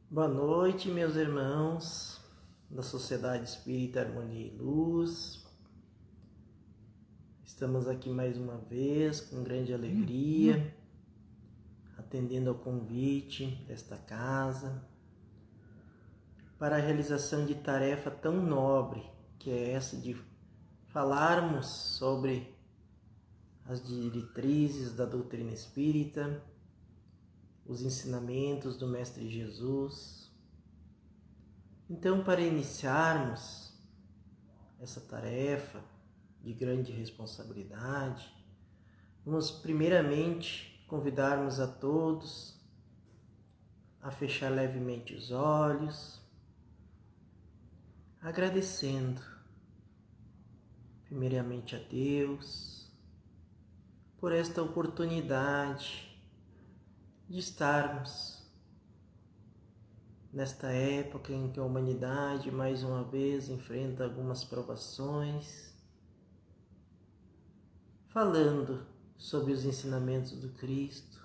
Boa noite, meus irmãos da Sociedade Espírita Harmonia e Luz. Estamos aqui mais uma vez com grande alegria, atendendo ao convite desta casa para a realização de tarefa tão nobre que é essa de falarmos sobre as diretrizes da doutrina espírita, os ensinamentos do Mestre Jesus. Então, para iniciarmos essa tarefa de grande responsabilidade, vamos primeiramente convidarmos a todos a fechar levemente os olhos, agradecendo primeiramente a Deus por esta oportunidade de estarmos nesta época em que a humanidade mais uma vez enfrenta algumas provações, falando sobre os ensinamentos do Cristo,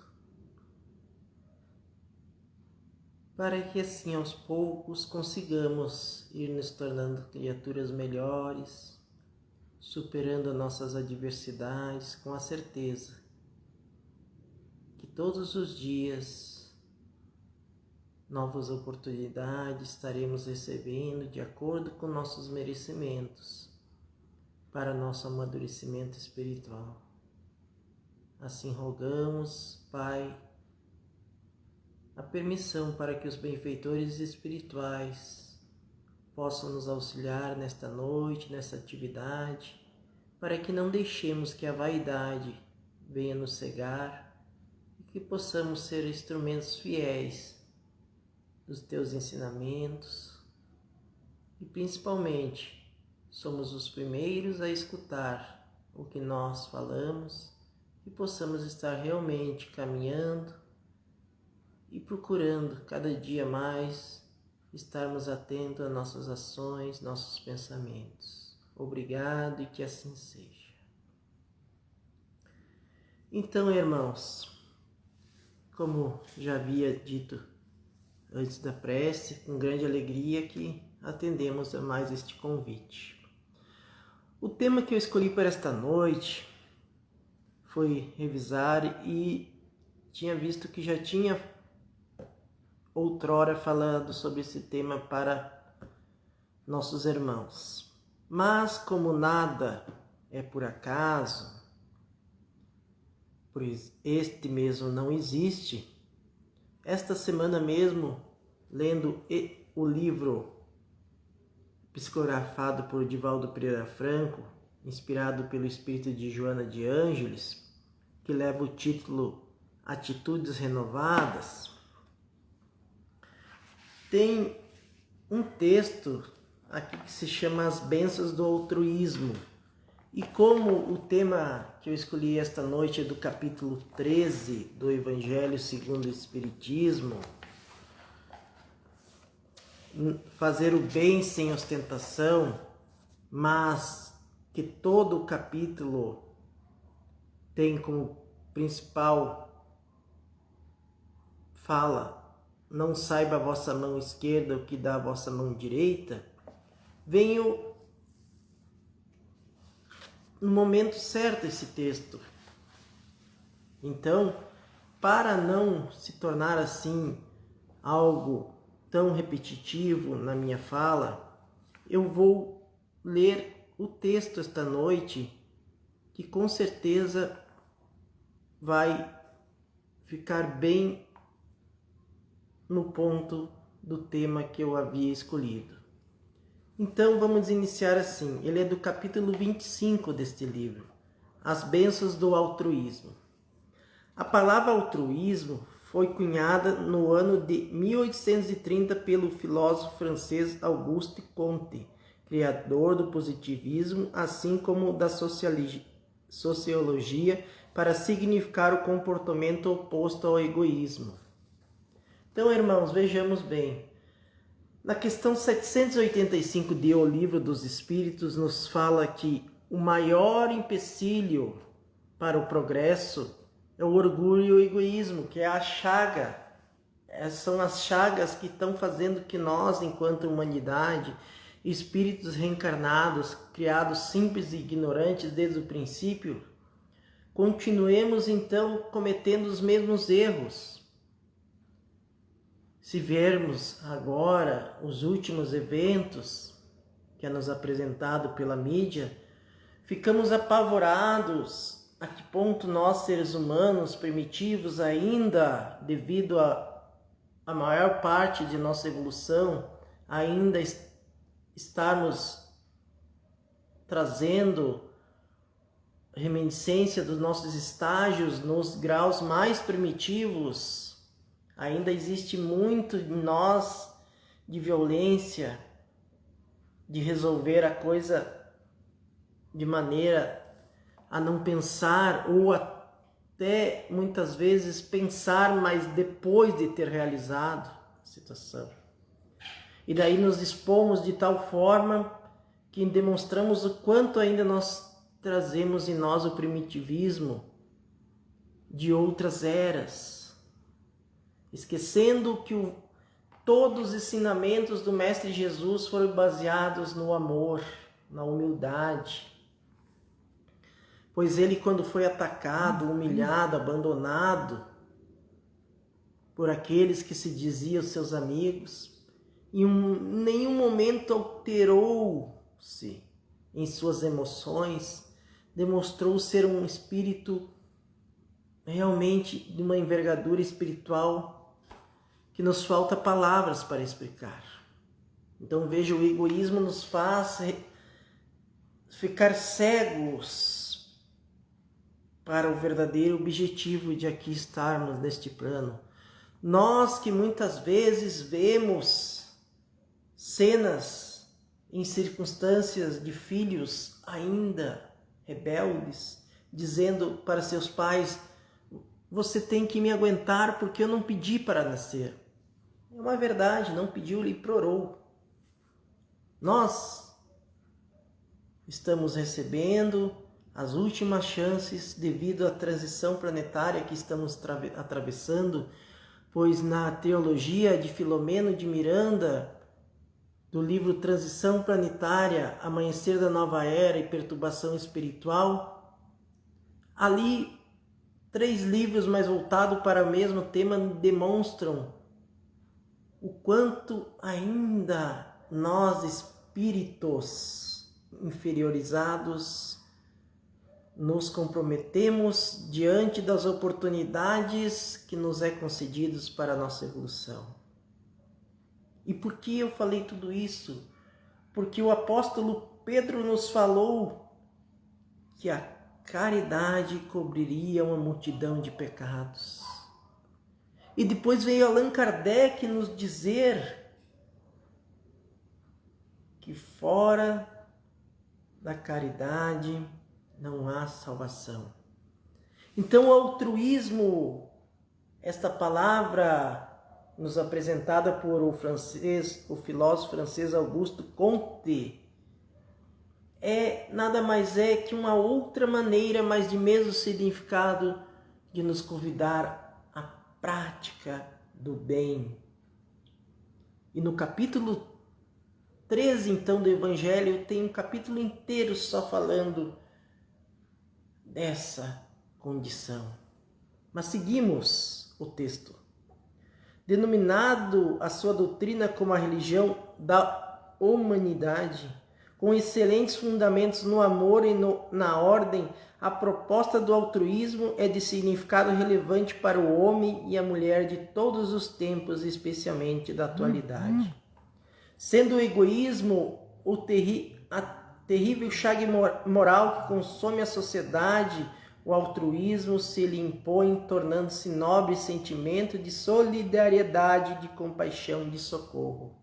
para que assim aos poucos consigamos ir nos tornando criaturas melhores, superando nossas adversidades com a certeza que todos os dias novas oportunidades estaremos recebendo de acordo com nossos merecimentos para nosso amadurecimento espiritual. Assim rogamos, Pai, a permissão para que os benfeitores espirituais possam nos auxiliar nesta noite, nessa atividade, para que não deixemos que a vaidade venha nos cegar e que possamos ser instrumentos fiéis dos teus ensinamentos e principalmente somos os primeiros a escutar o que nós falamos e possamos estar realmente caminhando e procurando cada dia mais estarmos atentos às nossas ações, nossos pensamentos. Obrigado e que assim seja. Então, irmãos, como já havia dito antes da prece, com grande alegria que atendemos a mais este convite. O tema que eu escolhi para esta noite foi revisar e tinha visto que já tinha outrora falado sobre esse tema para nossos irmãos. Mas como nada é por acaso, pois este mesmo não existe, esta semana mesmo, lendo o livro psicografado por Divaldo Pereira Franco, inspirado pelo espírito de Joana de Ângeles, que leva o título Atitudes Renovadas, tem um texto aqui que se chama As Bênçãos do Altruísmo. E como o tema que eu escolhi esta noite é do capítulo 13 do Evangelho segundo o Espiritismo, fazer o bem sem ostentação, mas que todo o capítulo tem como principal fala: não saiba a vossa mão esquerda o que dá a vossa mão direita, venho no momento certo esse texto. Então, para não se tornar assim algo tão repetitivo na minha fala, eu vou ler o texto esta noite, que com certeza vai ficar bem no ponto do tema que eu havia escolhido. Então vamos iniciar assim. Ele é do capítulo 25 deste livro, As Bênçãos do Altruísmo. A palavra altruísmo foi cunhada no ano de 1830 pelo filósofo francês Auguste Comte, criador do positivismo, assim como da sociologia, para significar o comportamento oposto ao egoísmo. Então, irmãos, vejamos bem. Na questão 785 de O Livro dos Espíritos, nos fala que o maior empecilho para o progresso é o orgulho e o egoísmo, que é a chaga são as chagas que estão fazendo que nós, enquanto humanidade, espíritos reencarnados, criados simples e ignorantes desde o princípio, continuemos então cometendo os mesmos erros. Se vermos agora os últimos eventos que é nos apresentado pela mídia, ficamos apavorados a que ponto nós, seres humanos primitivos, ainda, devido a maior parte de nossa evolução, ainda estarmos trazendo reminiscência dos nossos estágios nos graus mais primitivos. Ainda existe muito em nós de violência, de resolver a coisa de maneira a não pensar, ou até muitas vezes pensar, mas depois de ter realizado a situação. E daí nos expomos de tal forma que demonstramos o quanto ainda nós trazemos em nós o primitivismo de outras eras, esquecendo que todos os ensinamentos do Mestre Jesus foram baseados no amor, na humildade. Pois ele, quando foi atacado, humilhado, abandonado por aqueles que se diziam seus amigos, em nenhum momento alterou-se em suas emoções, demonstrou ser um espírito realmente de uma envergadura espiritual que nos falta palavras para explicar. Então veja, o egoísmo nos faz ficar cegos para o verdadeiro objetivo de aqui estarmos neste plano. Nós que muitas vezes vemos cenas em circunstâncias de filhos ainda rebeldes, dizendo para seus pais: você tem que me aguentar porque eu não pedi para nascer. É uma verdade, não pediu, lhe implorou. Nós estamos recebendo as últimas chances devido à transição planetária que estamos atravessando, pois na teologia de Filomeno de Miranda, do livro Transição Planetária, Amanhecer da Nova Era e Perturbação Espiritual, ali 3 livros mais voltados para o mesmo tema demonstram o quanto ainda nós, espíritos inferiorizados, nos comprometemos diante das oportunidades que nos é concedidas para a nossa evolução. E por que eu falei tudo isso? Porque o apóstolo Pedro nos falou que a caridade cobriria uma multidão de pecados. E depois veio Allan Kardec nos dizer que fora da caridade não há salvação. Então o altruísmo, esta palavra nos apresentada por o filósofo francês Auguste Comte, nada mais é que uma outra maneira, mas de mesmo significado, de nos convidar à prática do bem. E no capítulo 13, então, do Evangelho, tem um capítulo inteiro só falando dessa condição. Mas seguimos o texto. Denominado a sua doutrina como a religião da humanidade, com excelentes fundamentos no amor e na ordem, a proposta do altruísmo é de significado relevante para o homem e a mulher de todos os tempos, especialmente da atualidade. Sendo o egoísmo a terrível chaga moral que consome a sociedade, o altruísmo se lhe impõe, tornando-se nobre sentimento de solidariedade, de compaixão, de socorro.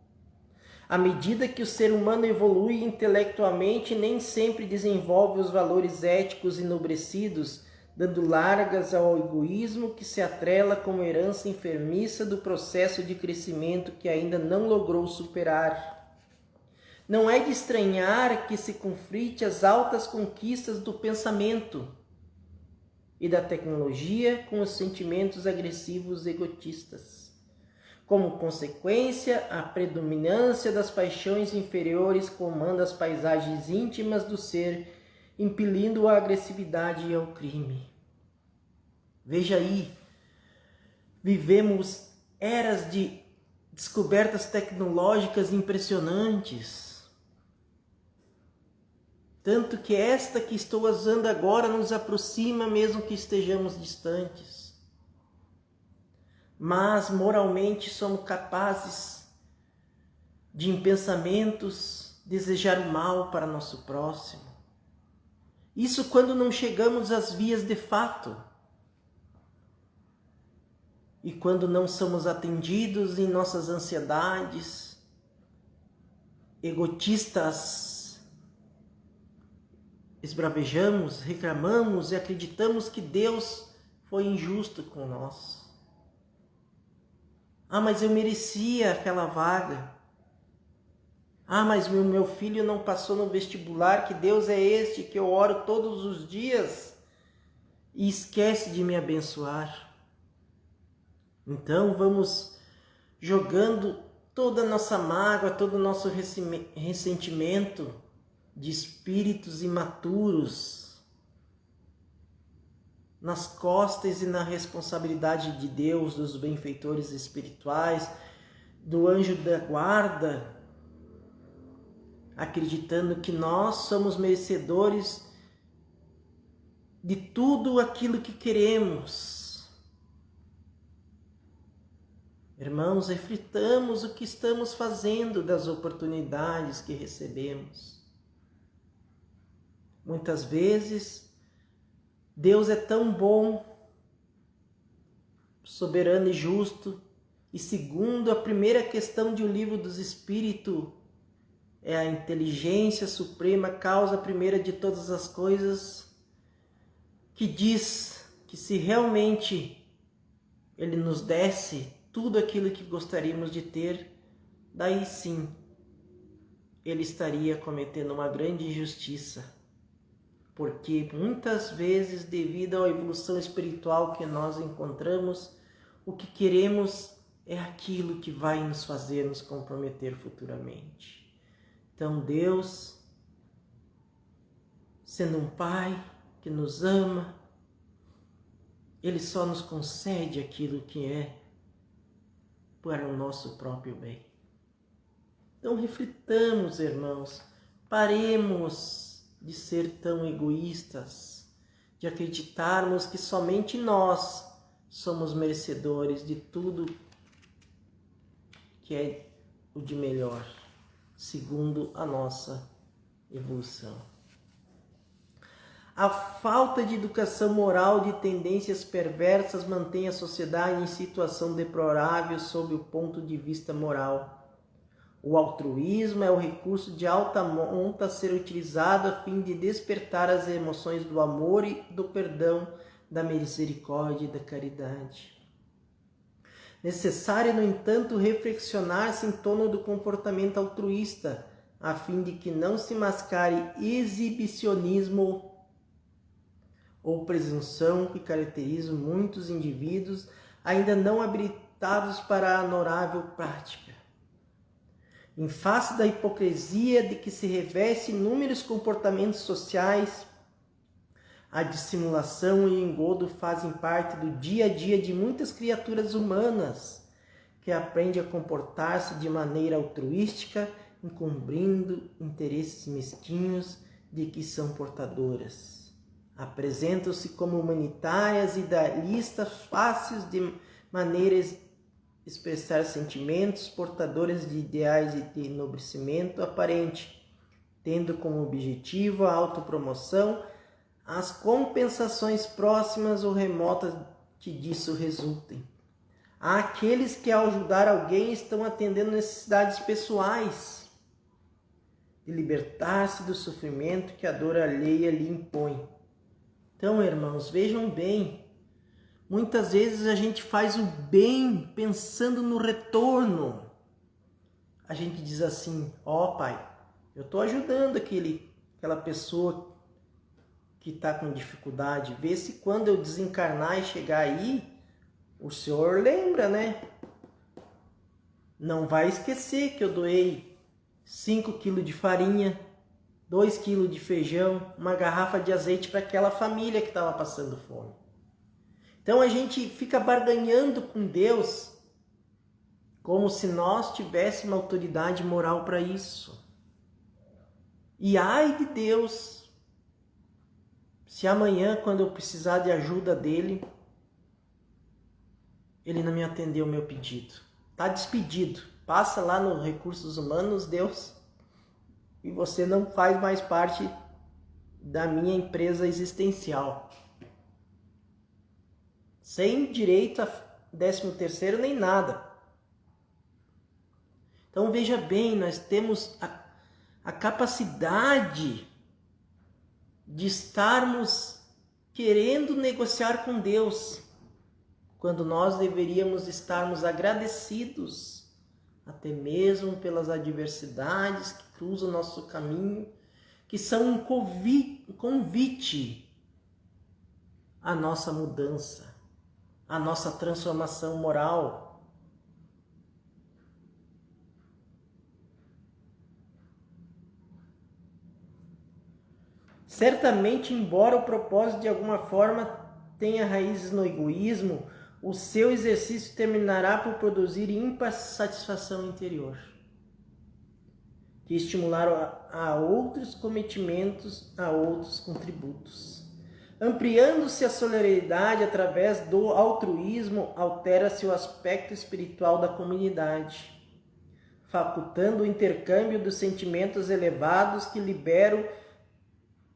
À medida que o ser humano evolui intelectualmente, nem sempre desenvolve os valores éticos enobrecidos, dando largas ao egoísmo que se atrela como herança enfermiça do processo de crescimento que ainda não logrou superar. Não é de estranhar que se conflite as altas conquistas do pensamento e da tecnologia com os sentimentos agressivos egotistas. Como consequência, a predominância das paixões inferiores comanda as paisagens íntimas do ser, impelindo a agressividade e ao crime. Veja aí, vivemos eras de descobertas tecnológicas impressionantes. Tanto que esta que estou usando agora nos aproxima mesmo que estejamos distantes. Mas moralmente somos capazes de, em pensamentos, desejar o mal para nosso próximo. Isso quando não chegamos às vias de fato. E quando não somos atendidos em nossas ansiedades, egotistas, esbravejamos, reclamamos e acreditamos que Deus foi injusto com nós. Ah, mas eu merecia aquela vaga. Ah, mas o meu filho não passou no vestibular, que Deus é este que eu oro todos os dias e esquece de me abençoar. Então vamos jogando toda a nossa mágoa, todo o nosso ressentimento de espíritos imaturos nas costas e na responsabilidade de Deus, dos benfeitores espirituais, do anjo da guarda, acreditando que nós somos merecedores de tudo aquilo que queremos. Irmãos, reflitamos o que estamos fazendo das oportunidades que recebemos. Muitas vezes, Deus é tão bom, soberano e justo, e segundo a primeira questão de O Livro dos Espíritos, é a inteligência suprema, causa primeira de todas as coisas, que diz que se realmente Ele nos desse tudo aquilo que gostaríamos de ter, daí sim, Ele estaria cometendo uma grande injustiça. Porque muitas vezes, devido à evolução espiritual que nós encontramos, o que queremos é aquilo que vai nos fazer nos comprometer futuramente. Então Deus, sendo um Pai que nos ama, Ele só nos concede aquilo que é para o nosso próprio bem. Então reflitamos, irmãos, paremos de ser tão egoístas, de acreditarmos que somente nós somos merecedores de tudo que é o de melhor, segundo a nossa evolução. A falta de educação moral de tendências perversas mantém a sociedade em situação deplorável sob o ponto de vista moral. O altruísmo é o recurso de alta monta a ser utilizado a fim de despertar as emoções do amor e do perdão, da misericórdia e da caridade. Necessário, no entanto, reflexionar-se em torno do comportamento altruísta, a fim de que não se mascare exibicionismo ou presunção que caracterizam muitos indivíduos ainda não habilitados para a honorável prática. Em face da hipocrisia de que se reveste inúmeros comportamentos sociais, a dissimulação e o engodo fazem parte do dia a dia de muitas criaturas humanas que aprendem a comportar-se de maneira altruística, encobrindo interesses mesquinhos de que são portadoras. Apresentam-se como humanitárias e idealistas fáceis de maneiras expressar sentimentos, portadores de ideais e de enobrecimento aparente, tendo como objetivo a autopromoção, as compensações próximas ou remotas que disso resultem. Há aqueles que ao ajudar alguém estão atendendo necessidades pessoais, de libertar-se do sofrimento que a dor alheia lhe impõe. Então, irmãos, vejam bem, muitas vezes a gente faz o bem pensando no retorno. A gente diz assim, ó Pai, eu estou ajudando aquela pessoa que está com dificuldade. Vê se quando eu desencarnar e chegar aí, o Senhor lembra, né? não vai esquecer que eu doei 5 quilos de farinha, 2 quilos de feijão, uma garrafa de azeite para aquela família que estava passando fome. Então a gente fica barganhando com Deus como se nós tivéssemos autoridade moral para isso. E ai de Deus, se amanhã, quando eu precisar de ajuda dele, ele não me atendeu o meu pedido. Está despedido. Passa lá no Recursos Humanos, Deus, e você não faz mais parte da minha empresa existencial. Sem direito a 13º nem nada. Então veja bem, nós temos a capacidade de estarmos querendo negociar com Deus, quando nós deveríamos estarmos agradecidos, até mesmo pelas adversidades que cruzam o nosso caminho, que são um convite à nossa mudança, à nossa transformação moral. Certamente, embora o propósito de alguma forma tenha raízes no egoísmo, o seu exercício terminará por produzir ímpar satisfação interior, que estimular a outros cometimentos, a outros contributos. Ampliando-se a solidariedade através do altruísmo, altera-se o aspecto espiritual da comunidade, facultando o intercâmbio dos sentimentos elevados que liberam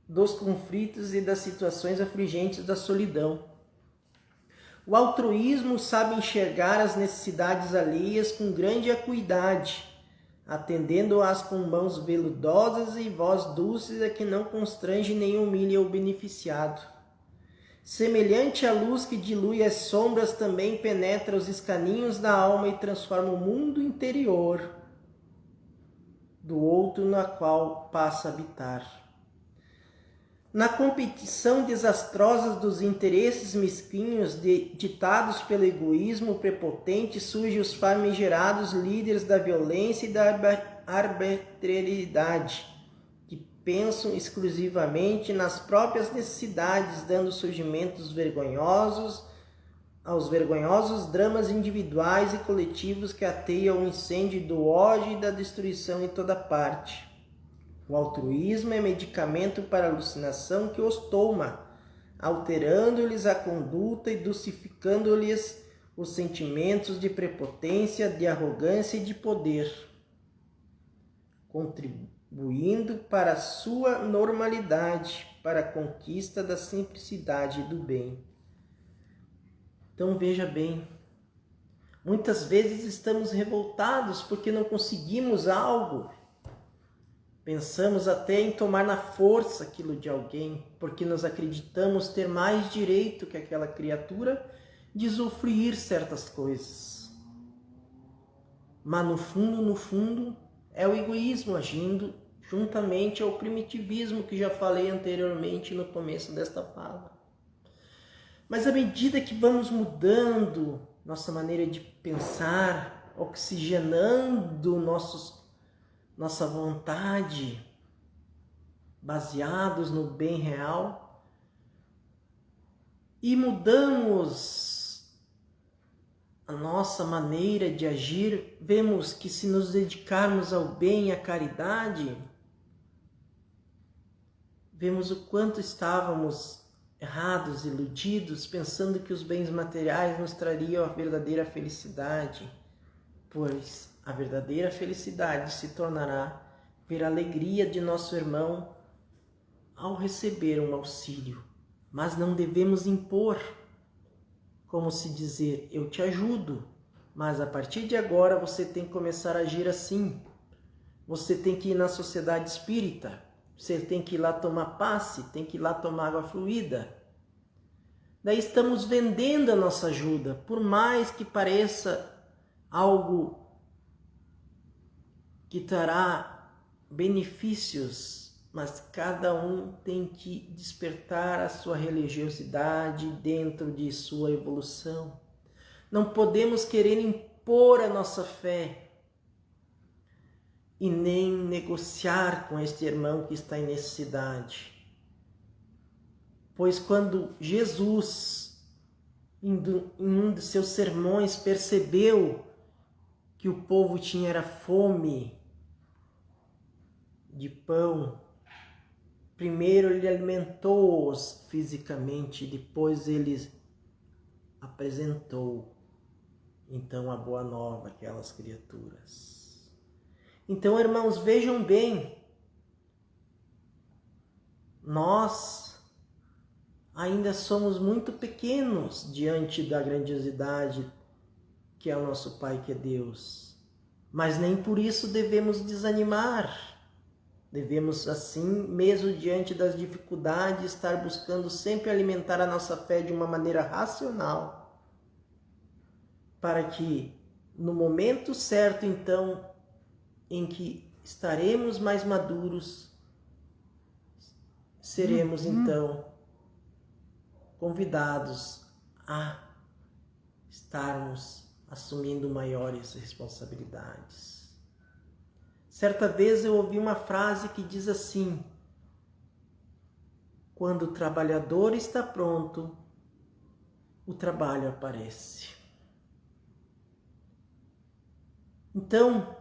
dos conflitos e das situações afligentes da solidão. O altruísmo sabe enxergar as necessidades alheias com grande acuidade, atendendo-as com mãos veludosas e voz dulce a que não constrange nem humilha o beneficiado. Semelhante à luz que dilui as sombras, também penetra os escaninhos da alma e transforma o mundo interior do outro na qual passa a habitar. Na competição desastrosa dos interesses mesquinhos ditados pelo egoísmo prepotente, surgem os famigerados líderes da violência e da arbitrariedade, que pensam exclusivamente nas próprias necessidades, dando surgimento aos vergonhosos dramas individuais e coletivos que ateiam o incêndio do ódio e da destruição em toda parte. O altruísmo é medicamento para a alucinação que os toma, alterando-lhes a conduta e dulcificando-lhes os sentimentos de prepotência, de arrogância e de poder, contribuindo para a sua normalidade, para a conquista da simplicidade e do bem. Então veja bem, muitas vezes estamos revoltados porque não conseguimos algo. Pensamos até em tomar na força aquilo de alguém, porque nós acreditamos ter mais direito que aquela criatura de usufruir certas coisas. Mas no fundo, é o egoísmo agindo juntamente ao primitivismo que já falei anteriormente no começo desta fala. Mas à medida que vamos mudando nossa maneira de pensar, oxigenando nossa vontade, baseados no bem real, e mudamos a nossa maneira de agir, vemos que se nos dedicarmos ao bem e à caridade, vemos o quanto estávamos errados, iludidos, pensando que os bens materiais nos trariam a verdadeira felicidade, pois a verdadeira felicidade se tornará ver a alegria de nosso irmão ao receber um auxílio. Mas não devemos impor, como se dizer, eu te ajudo, mas a partir de agora você tem que começar a agir assim. Você tem que ir na sociedade espírita, você tem que ir lá tomar passe, tem que ir lá tomar água fluida. Daí estamos vendendo a nossa ajuda, por mais que pareça algo que trará benefícios, mas cada um tem que despertar a sua religiosidade dentro de sua evolução. Não podemos querer impor a nossa fé, e nem negociar com este irmão que está em necessidade. Pois quando Jesus, em um de seus sermões, percebeu que o povo tinha fome de pão, primeiro ele alimentou-os fisicamente, depois ele apresentou então a boa nova àquelas criaturas. Então, irmãos, vejam bem, nós ainda somos muito pequenos diante da grandiosidade que é o nosso Pai, que é Deus. Mas nem por isso devemos desanimar. Devemos, assim, mesmo diante das dificuldades, estar buscando sempre alimentar a nossa fé de uma maneira racional, para que, no momento certo, então, em que estaremos mais maduros, seremos, então, convidados a estarmos assumindo maiores responsabilidades. Certa vez eu ouvi uma frase que diz assim: quando o trabalhador está pronto, o trabalho aparece. Então,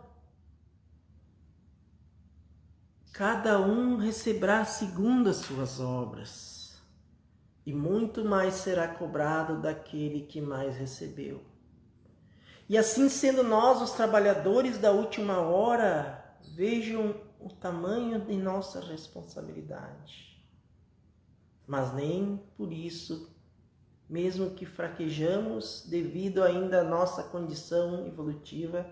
cada um receberá segundo as suas obras, e muito mais será cobrado daquele que mais recebeu. E assim sendo nós os trabalhadores da última hora, vejam o tamanho de nossa responsabilidade. Mas nem por isso, mesmo que fraquejamos devido ainda à nossa condição evolutiva,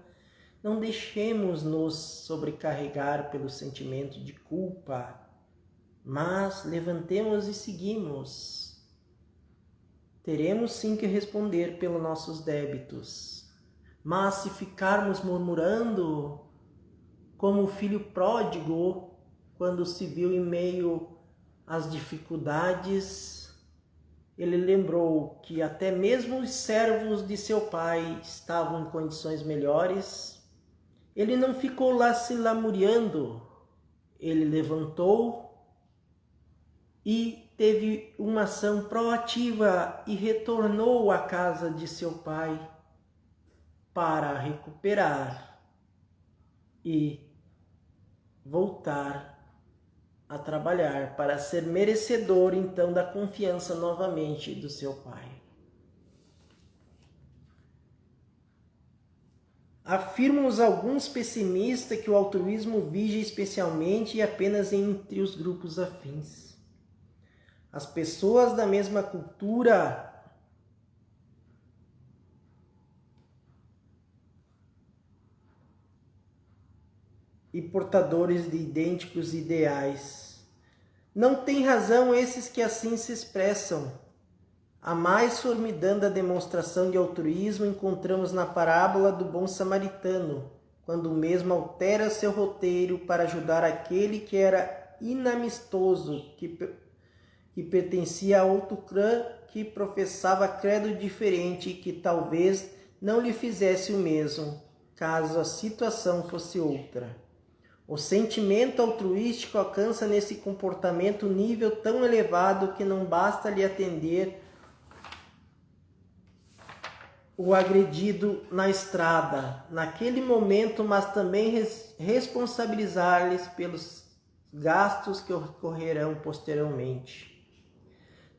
não deixemos-nos sobrecarregar pelo sentimento de culpa, mas levantemos e seguimos. Teremos sim que responder pelos nossos débitos, mas se ficarmos murmurando, como o filho pródigo, quando se viu em meio às dificuldades, ele lembrou que até mesmo os servos de seu pai estavam em condições melhores. Ele não ficou lá se lamuriando, ele levantou e teve uma ação proativa e retornou à casa de seu pai para recuperar e voltar a trabalhar, para ser merecedor então da confiança novamente do seu pai. Afirmam alguns pessimistas que o altruísmo vige especialmente e apenas entre os grupos afins. As pessoas da mesma cultura e portadores de idênticos ideais. Não tem razão esses que assim se expressam. A mais formidanda demonstração de altruísmo encontramos na parábola do bom samaritano, quando o mesmo altera seu roteiro para ajudar aquele que era inamistoso, que pertencia a outro clã, que professava credo diferente e que talvez não lhe fizesse o mesmo, caso a situação fosse outra. O sentimento altruístico alcança nesse comportamento nível tão elevado que não basta lhe atender o agredido na estrada, naquele momento, mas também responsabilizar-lhes pelos gastos que ocorrerão posteriormente.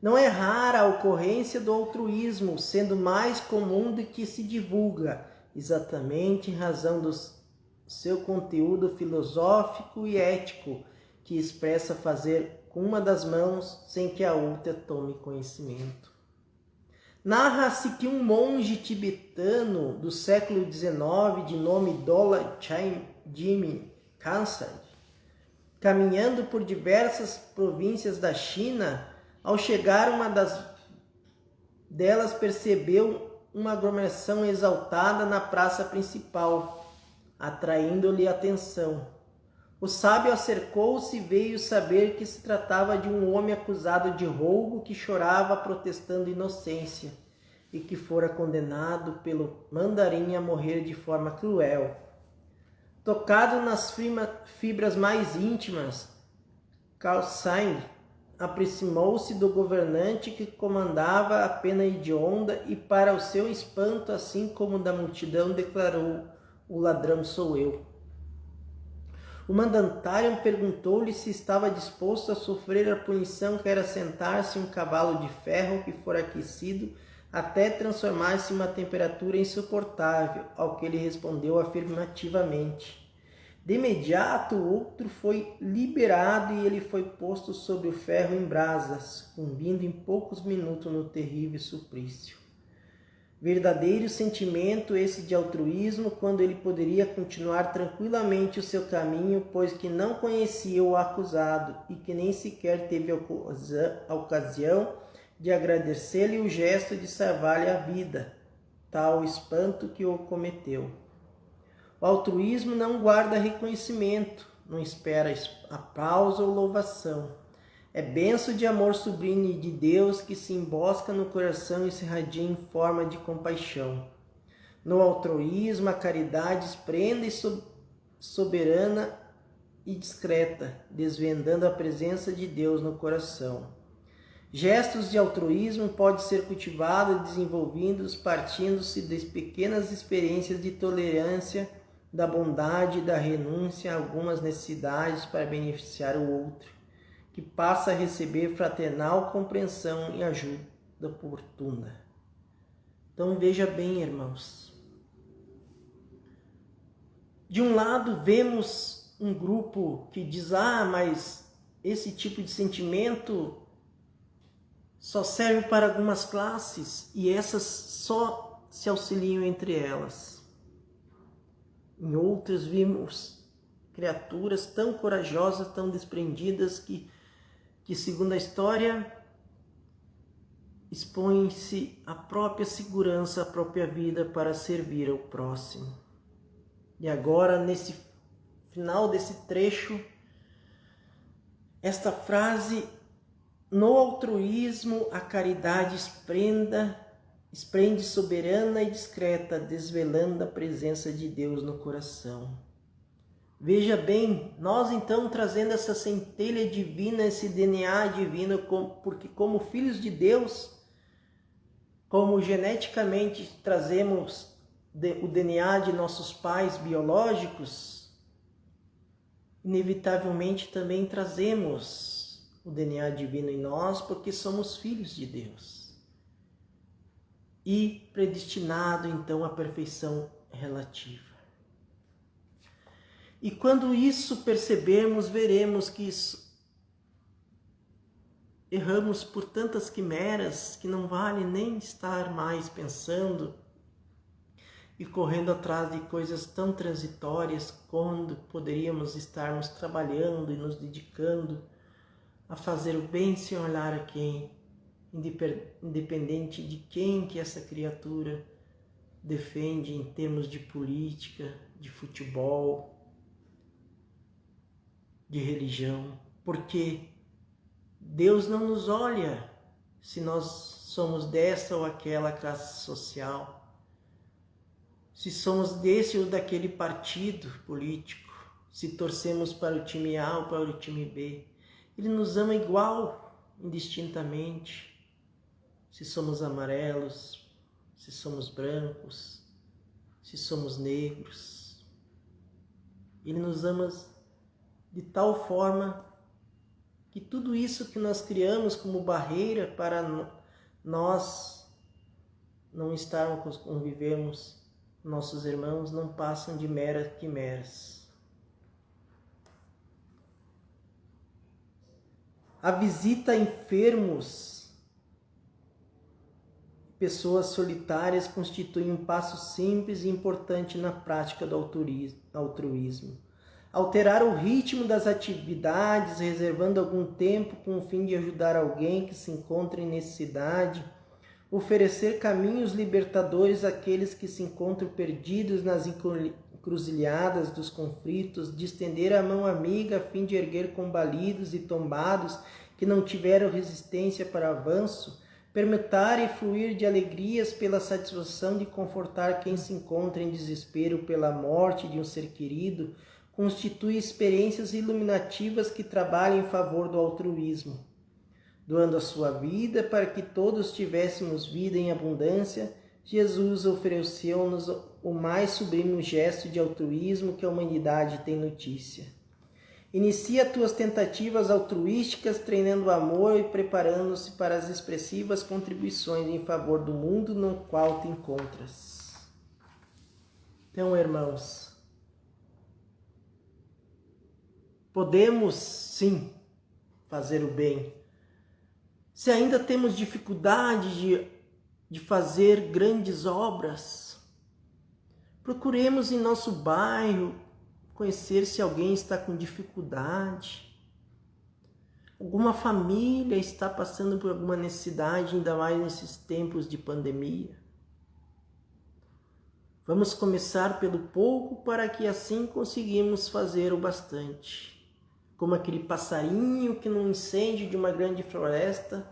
Não é rara a ocorrência do altruísmo, sendo mais comum do que se divulga, exatamente em razão do seu conteúdo filosófico e ético, que expressa fazer com uma das mãos sem que a outra tome conhecimento. Narra-se que um monge tibetano do século XIX, de nome Dola Jimmy Kansad, caminhando por diversas províncias da China, ao chegar a uma delas percebeu uma aglomeração exaltada na praça principal, atraindo-lhe a atenção. O sábio acercou-se e veio saber que se tratava de um homem acusado de roubo que chorava protestando inocência e que fora condenado pelo mandarim a morrer de forma cruel. Tocado nas fibras mais íntimas, Carl Sagan aproximou-se do governante que comandava a pena hedionda e, para o seu espanto, assim como da multidão, declarou: "O ladrão sou eu." O mandatário perguntou-lhe se estava disposto a sofrer a punição que era sentar-se em um cavalo de ferro que fora aquecido até transformar-se em uma temperatura insuportável, ao que ele respondeu afirmativamente. De imediato o outro foi liberado e ele foi posto sobre o ferro em brasas, cumbindo em poucos minutos no terrível suplício. Verdadeiro sentimento esse de altruísmo, quando ele poderia continuar tranquilamente o seu caminho, pois que não conhecia o acusado e que nem sequer teve a ocasião de agradecer-lhe o gesto de salvar-lhe a vida, tal espanto que o cometeu. O altruísmo não guarda reconhecimento, não espera aplauso ou louvação. É benção de amor sublime de Deus que se embosca no coração e se irradia em forma de compaixão. No altruísmo, a caridade esprende soberana e discreta, desvendando a presença de Deus no coração. Gestos de altruísmo podem ser cultivados e desenvolvidos partindo-se das pequenas experiências de tolerância, da bondade e da renúncia a algumas necessidades para beneficiar o outro, que passa a receber fraternal compreensão e ajuda oportuna. Então veja bem, irmãos. De um lado vemos um grupo que diz: mas esse tipo de sentimento só serve para algumas classes e essas só se auxiliam entre elas. Em outras vimos criaturas tão corajosas, tão desprendidas que segundo a história, expõe-se a própria segurança, a própria vida para servir ao próximo. E agora, nesse final desse trecho, esta frase: no altruísmo a caridade esprende soberana e discreta, desvelando a presença de Deus no coração. Veja bem, nós então trazendo essa centelha divina, esse DNA divino, porque como filhos de Deus, como geneticamente trazemos o DNA de nossos pais biológicos, inevitavelmente também trazemos o DNA divino em nós, porque somos filhos de Deus. E predestinado então à perfeição relativa. E quando isso percebermos, veremos que erramos por tantas quimeras que não vale nem estar mais pensando e correndo atrás de coisas tão transitórias, quando poderíamos estarmos trabalhando e nos dedicando a fazer o bem sem olhar a quem, independente de quem que essa criatura defende em termos de política, de futebol, de religião, porque Deus não nos olha se nós somos dessa ou aquela classe social, se somos desse ou daquele partido político, se torcemos para o time A ou para o time B. Ele nos ama igual, indistintamente, se somos amarelos, se somos brancos, se somos negros. Ele nos ama de tal forma que tudo isso que nós criamos como barreira para nós não estarmos, convivemos com nossos irmãos, não passam de meras quimeras. A visita a enfermos, pessoas solitárias, constitui um passo simples e importante na prática do altruísmo. Alterar o ritmo das atividades, reservando algum tempo com o fim de ajudar alguém que se encontra em necessidade, oferecer caminhos libertadores àqueles que se encontram perdidos nas encruzilhadas dos conflitos, de estender a mão amiga a fim de erguer combalidos e tombados que não tiveram resistência para avanço, permutar e fluir de alegrias pela satisfação de confortar quem se encontra em desespero pela morte de um ser querido, constitui experiências iluminativas que trabalham em favor do altruísmo. Doando a sua vida para que todos tivéssemos vida em abundância, Jesus ofereceu-nos o mais sublime gesto de altruísmo que a humanidade tem notícia. Inicia tuas tentativas altruísticas, treinando o amor e preparando-se para as expressivas contribuições em favor do mundo no qual te encontras. Então, irmãos, podemos sim fazer o bem. Se ainda temos dificuldade de fazer grandes obras, procuremos em nosso bairro conhecer se alguém está com dificuldade, alguma família está passando por alguma necessidade, ainda mais nesses tempos de pandemia. Vamos começar pelo pouco para que assim conseguimos fazer o bastante. Como aquele passarinho que num incêndio de uma grande floresta,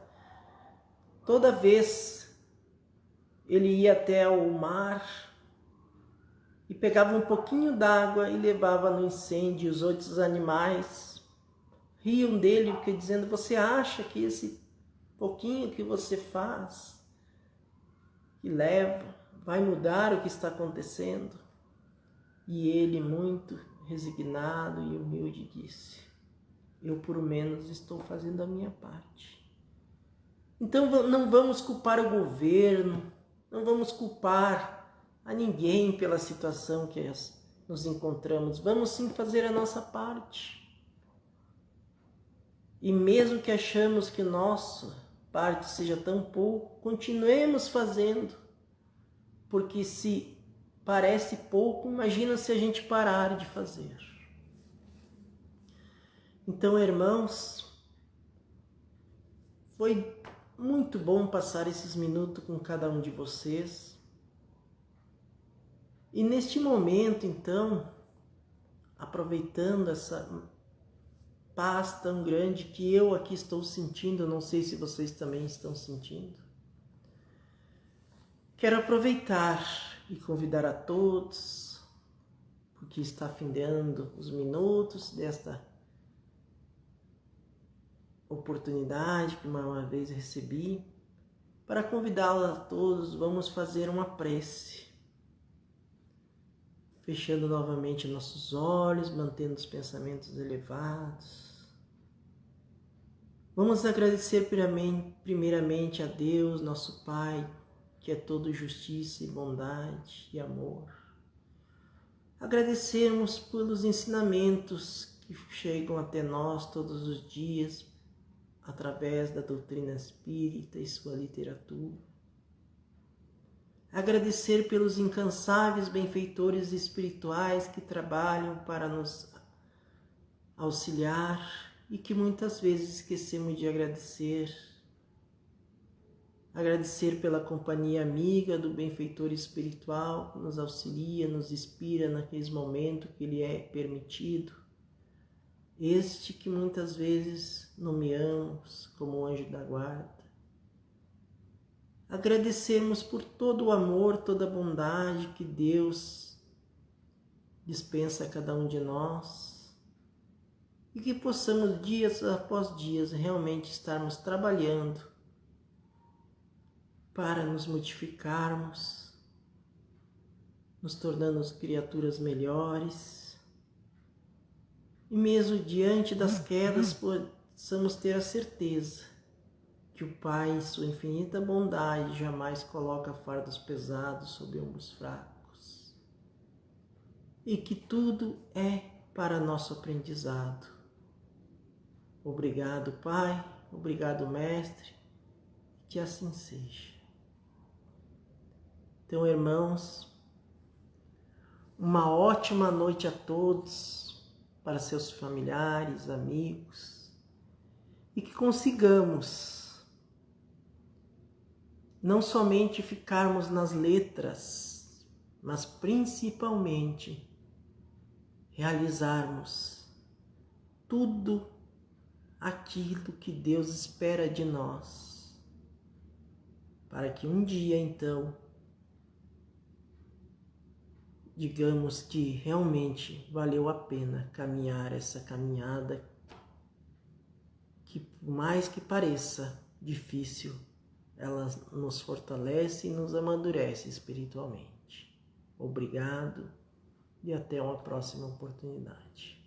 toda vez ele ia até o mar e pegava um pouquinho d'água e levava no incêndio. Os outros animais riam dele, porque dizendo: você acha que esse pouquinho que você faz, que leva, vai mudar o que está acontecendo? E ele, muito resignado e humilde, disse: eu, por menos, estou fazendo a minha parte. Então não vamos culpar o governo, não vamos culpar a ninguém pela situação que nos encontramos. Vamos sim fazer a nossa parte. E mesmo que achamos que nossa parte seja tão pouco, continuemos fazendo. Porque se parece pouco, imagina se a gente parar de fazer. Então, irmãos, foi muito bom passar esses minutos com cada um de vocês. E neste momento, então, aproveitando essa paz tão grande que eu aqui estou sentindo, não sei se vocês também estão sentindo, quero aproveitar e convidar a todos, porque está findando os minutos desta oportunidade que uma vez recebi, para convidá-los a todos. Vamos fazer uma prece, fechando novamente nossos olhos, mantendo os pensamentos elevados. Vamos agradecer primeiramente a Deus, nosso Pai, que é todo justiça e bondade e amor. Agradecermos pelos ensinamentos que chegam até nós todos os dias, através da doutrina espírita e sua literatura. Agradecer pelos incansáveis benfeitores espirituais que trabalham para nos auxiliar e que muitas vezes esquecemos de agradecer. Agradecer pela companhia amiga do benfeitor espiritual que nos auxilia, nos inspira naqueles momentos que lhe é permitido. Este que muitas vezes nomeamos como anjo da guarda. Agradecemos por todo o amor, toda a bondade que Deus dispensa a cada um de nós e que possamos dias após dias realmente estarmos trabalhando para nos modificarmos, nos tornando criaturas melhores e mesmo diante das quedas possamos ter a certeza que o Pai, em sua infinita bondade, jamais coloca fardos pesados sobre ombros fracos e que tudo é para nosso aprendizado. Obrigado, Pai, obrigado, Mestre, que assim seja. Então, irmãos, uma ótima noite a todos, para seus familiares, amigos, e que consigamos não somente ficarmos nas letras, mas principalmente realizarmos tudo aquilo que Deus espera de nós. para que um dia, então, digamos que realmente valeu a pena caminhar essa caminhada que, por mais que pareça difícil, ela nos fortalece e nos amadurece espiritualmente. Obrigado e até uma próxima oportunidade.